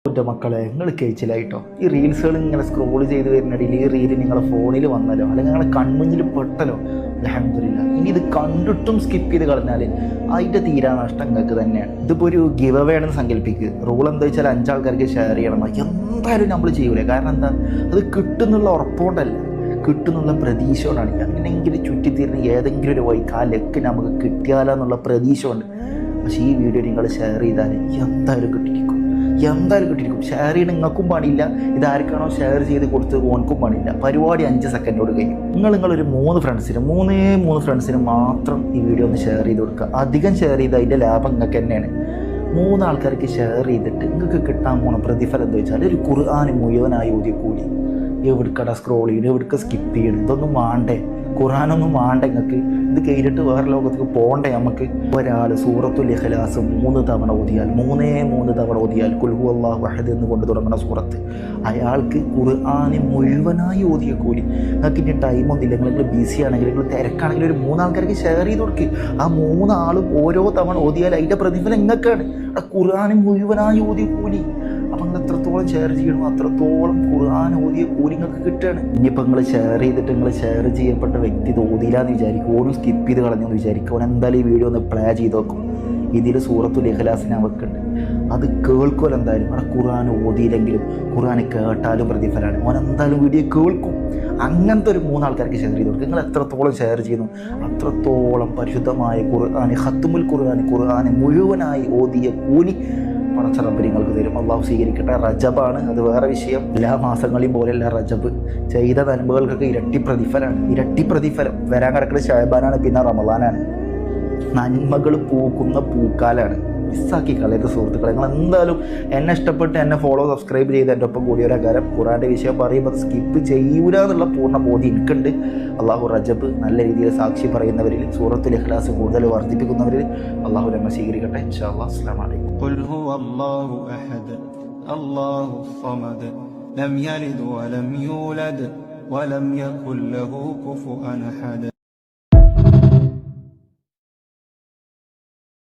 ഒറ്റ മക്കളെ നിങ്ങൾ കഴിച്ചില്ലായിട്ടോ. ഈ റീൽസുകൾ ഇങ്ങനെ സ്ക്രോൾ ചെയ്ത് വരുന്നിടയിൽ ഈ റീല് നിങ്ങളെ ഫോണിൽ വന്നല്ലോ, അല്ലെങ്കിൽ നിങ്ങളെ കൺമുന്നിൽ പെട്ടല്ലോ, അൽഹംദുലില്ലാ. ഇനി ഇത് കണ്ടിട്ടും സ്കിപ്പ് ചെയ്ത് കളഞ്ഞാൽ അതിൻ്റെ തീരാനഷ്ടം നിങ്ങൾക്ക് തന്നെയാണ്. ഇതിപ്പോൾ ഒരു ഗിവ് അവേ ആണെന്ന് സങ്കല്പിക്കുക. റൂൾ എന്താ വെച്ചാൽ 5 ആൾക്കാർക്ക് ഷെയർ ചെയ്യണം. എന്തായാലും നമ്മൾ ചെയ്യൂലേ, കാരണം എന്താ, അത് കിട്ടുന്നുള്ള ഉറപ്പോണ്ടല്ല, കിട്ടുന്നുള്ള പ്രതീക്ഷ കൊണ്ടാണ്. അങ്ങനെയെങ്കിലും ചുറ്റിത്തീർന്ന് ഏതെങ്കിലും ഒരു വഴിക്ക് ആ ലക്ക് നമുക്ക് കിട്ടിയാലെന്നുള്ള പ്രതീക്ഷ ഉണ്ട്. പക്ഷേ ഈ വീഡിയോ നിങ്ങൾ ഷെയർ ചെയ്താൽ എന്തായാലും കിട്ടിയിരിക്കും, എന്തായാലും കിട്ടിയിരിക്കും. ഷെയർ ചെയ്യണം നിങ്ങൾക്കും പാടില്ല, ഇതാർക്കാണോ ഷെയർ ചെയ്ത് കൊടുത്ത് ഓനക്കും പാടില്ല. പരിപാടി 5 സെക്കൻഡോട് കഴിയും. നിങ്ങളൊരു 3 ഫ്രണ്ട്സിന് മാത്രം ഈ വീഡിയോ ഒന്ന് ഷെയർ ചെയ്ത് കൊടുക്കുക. അധികം ഷെയർ ചെയ്ത് അതിൻ്റെ ലാഭം നിങ്ങൾക്ക് തന്നെയാണ്. 3 ആൾക്കാർക്ക് ഷെയർ ചെയ്തിട്ട് നിങ്ങൾക്ക് കിട്ടാൻ പോണ പ്രതിഫലം എന്താ വെച്ചാൽ ഒരു ഖുർആൻ മുഴുവനായി ഓതിയ കൂലി. എവിടക്കട സ്ക്രോൾ ചെയ്യണം, എവിടക്ക സ്കിപ്പ് ചെയ്യണം, ഇതൊന്നും വേണ്ടേ, ഖുർആനൊന്നും വേണ്ട നിങ്ങൾക്ക്. ഇത് കഴിഞ്ഞിട്ട് വേറെ ലോകത്തേക്ക് പോകണ്ടേ നമുക്ക്. ഒരാൾ സൂറത്തുൽ ഇഖ്ലാസ് 3 തവണ ഓതിയാൽ, 3 തവണ ഓതിയാൽ ഖുൽ ഹുവല്ലാഹു അഹദ് എന്ന് കൊണ്ട് തുടങ്ങുന്ന സൂറത്ത്, അയാൾക്ക് ഖുർആൻ മുഴുവനായി ഓതിയ കൂലി. നിങ്ങൾക്ക് ഇനി ടൈമൊന്നുമില്ല, നിങ്ങൾ ബിസി ആണെങ്കിൽ, നിങ്ങൾ തിരക്കാണെങ്കിൽ ഒരു 3 ആൾക്കാർക്ക് ഷെയർ ചെയ്ത് കൊടുക്കുക. ആ 3 ആളും ഓരോ തവണ ഓതിയാൽ അതിൻ്റെ പ്രതിഫലം നിങ്ങൾക്കാണ്. ആ ഖുർആൻ മുഴുവനായി ഓതിയ കൂലി. അപ്പം നിങ്ങൾ എത്രത്തോളം ഷെയർ ചെയ്യണമോ അത്രത്തോളം ഖുർആൻ ഓതിയ കൂലി നിങ്ങൾക്ക് കിട്ടുകയാണ്. ഇനിയിപ്പോൾ നിങ്ങൾ ഷെയർ ചെയ്തിട്ട് നിങ്ങൾ ഷെയർ ചെയ്യപ്പെട്ട വ്യക്തി ഇത് ഓതിയില്ലാന്ന് വിചാരിക്കും, ഓരോ സ്കിപ്പ് ചെയ്ത് കളഞ്ഞെന്ന് വിചാരിക്കും. അവൻ എന്തായാലും ഈ വീഡിയോ ഒന്ന് പ്ലേ ചെയ്ത് നോക്കും. ഇതിൽ സൂറത്തുൽ ഇഖ്ലാസിനെ വെക്കുന്നുണ്ട്, അത് കേൾക്കുമല്ലോ എന്തായാലും. അവിടെ ഖുർആൻ ഓതിയില്ലെങ്കിലും ഖുർആൻ കേട്ടാലും പ്രതിഫലമാണ്. അവൻ എന്തായാലും വീഡിയോ കേൾക്കും. അങ്ങനത്തെ ഒരു 3 ആൾക്കാർക്ക് ഷെയർ ചെയ്ത് കൊടുക്കും. നിങ്ങൾ എത്രത്തോളം ഷെയർ ചെയ്യുന്നു അത്രത്തോളം പരിശുദ്ധമായ ഖുർആൻ, ഖത്മുൽ ഖുർആൻ മുഴുവനായി ഓതിയ കൂലി പടച്ചറബ് നിങ്ങൾക്ക് തരും. അള്ളാഹു സ്വീകരിക്കട്ടെ. റജബാണ്, അത് വേറെ വിഷയം. എല്ലാ മാസങ്ങളെയും പോലെയല്ല റജബ്. ചെയ്ത നന്മകൾക്കൊക്കെ ഇരട്ടി പ്രതിഫലം. വരാൻ കിടക്കുന്ന ശഅബാനാണ്, പിന്നെ റമളാനാണ്. നന്മകൾ പൂക്കുന്ന പൂക്കാലാണ്. മിസ്സാക്കി കളയരുത് സുഹൃത്തുക്കളെ. നിങ്ങൾ എന്തായാലും എന്നെ ഇഷ്ടപ്പെട്ട് എന്നെ സബ്സ്ക്രൈബ് ചെയ്ത് എൻ്റെ ഒപ്പം കൂടിയൊരു കാര്യം ഖുർആൻ്റെ വിഷയം പറയുമ്പോൾ സ്കിപ്പ് ചെയ്യൂല എന്നുള്ള പൂർണ്ണ ബോധ്യം എനിക്കുണ്ട്. അള്ളാഹു റജബ് നല്ല രീതിയിൽ സാക്ഷി പറയുന്നവരിൽ, സൂറത്തുൽ ഇഖ്ലാസ് കൂടുതൽ വർദ്ധിപ്പിക്കുന്നവരിൽ അള്ളാഹു നമ്മെ സ്വീകരിക്കട്ടെ. ഇൻഷാ അല്ലാഹ്. അസ്സലാമു അലൈക്കും. ഖുൽ ഹുവല്ലാഹു അഹദ് അല്ലാഹു സ്വമദ് ലം യലിദ് വലം യൂലദ് വലം യകുൽ ലഹു കുഫുവൻ അഹദ്.